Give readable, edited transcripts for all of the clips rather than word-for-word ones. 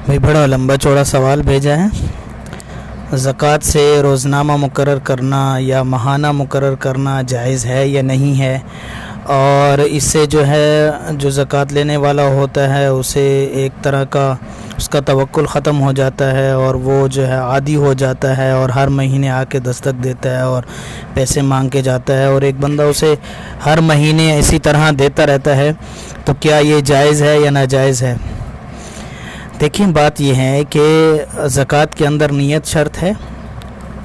بھائی بڑا لمبا چوڑا سوال بھیجا ہے۔ زکوٰۃ سے روزنامہ مقرر کرنا یا ماہانہ مقرر کرنا جائز ہے یا نہیں ہے، اور اس سے جو ہے جو زکوٰۃ لینے والا ہوتا ہے اسے ایک طرح کا اس کا توکل ختم ہو جاتا ہے اور وہ جو ہے عادی ہو جاتا ہے اور ہر مہینے آ کے دستک دیتا ہے اور پیسے مانگ کے جاتا ہے، اور ایک بندہ اسے ہر مہینے اسی طرح دیتا رہتا ہے، تو کیا یہ جائز ہے یا ناجائز ہے؟ دیکھیں، بات یہ ہے کہ زکوٰۃ کے اندر نیت شرط ہے،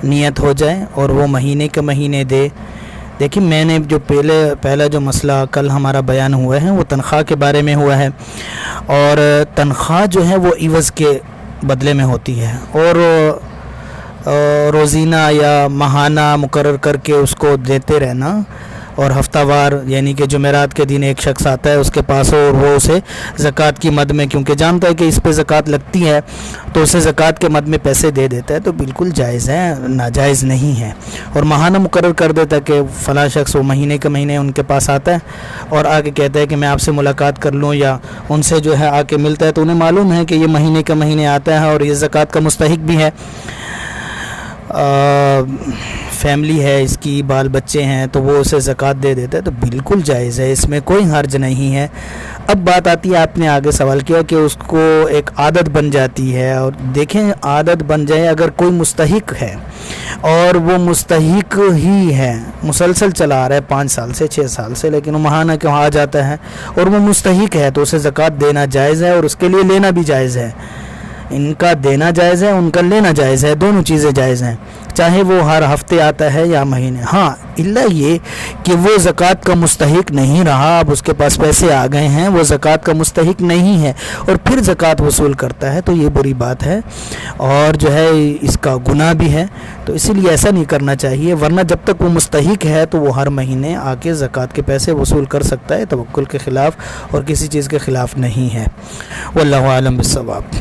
نیت ہو جائے اور وہ مہینے کے مہینے دے۔ دیکھیں، میں نے جو پہلا جو مسئلہ کل ہمارا بیان ہوا ہے وہ تنخواہ کے بارے میں ہوا ہے، اور تنخواہ جو ہے وہ عوض کے بدلے میں ہوتی ہے، اور روزینہ یا ماہانہ مقرر کر کے اس کو دیتے رہنا، اور ہفتہ وار یعنی کہ جمعرات کے دن ایک شخص آتا ہے اس کے پاس اور وہ اسے زکوٰۃ کی مد میں، کیونکہ جانتا ہے کہ اس پہ زکوٰۃ لگتی ہے، تو اسے زکوٰۃ کے مد میں پیسے دے دیتا ہے، تو بالکل جائز ہے، ناجائز نہیں ہے۔ اور ماہانہ مقرر کر دیتا ہے کہ فلاں شخص وہ مہینے کے مہینے ان کے پاس آتا ہے اور آ کے کہتا ہے کہ میں آپ سے ملاقات کر لوں، یا ان سے جو ہے آ کے ملتا ہے، تو انہیں معلوم ہے کہ یہ مہینے کے مہینے آتا ہے اور یہ زکوٰۃ کا مستحق بھی ہے، فیملی ہے اس کی، بال بچے ہیں، تو وہ اسے زکوٰۃ دے دیتا ہے، تو بالکل جائز ہے، اس میں کوئی حرج نہیں ہے۔ اب بات آتی ہے، آپ نے آگے سوال کیا کہ اس کو ایک عادت بن جاتی ہے، اور دیکھیں عادت بن جائے، اگر کوئی مستحق ہے اور وہ مستحق ہی ہے، مسلسل چلا آ رہا ہے 5 سال سے 6 سال سے، لیکن وہ ماہانہ کیوں آ جاتا ہے اور وہ مستحق ہے، تو اسے زکوٰۃ دینا جائز ہے اور اس کے لیے لینا بھی جائز ہے۔ ان کا دینا جائز ہے، ان کا لینا جائز ہے، دونوں چیزیں جائز ہیں، چاہے وہ ہر ہفتے آتا ہے یا مہینے۔ ہاں، الا یہ کہ وہ زکوٰۃ کا مستحق نہیں رہا، اب اس کے پاس پیسے آ گئے ہیں، وہ زکوٰۃ کا مستحق نہیں ہے اور پھر زکوٰۃ وصول کرتا ہے، تو یہ بری بات ہے اور جو ہے اس کا گناہ بھی ہے، تو اسی لیے ایسا نہیں کرنا چاہیے، ورنہ جب تک وہ مستحق ہے تو وہ ہر مہینے آ کے زکوٰۃ کے پیسے وصول کر سکتا ہے، توکل کے خلاف اور کسی چیز کے خلاف نہیں ہے۔ واللہ اعلم بالصواب۔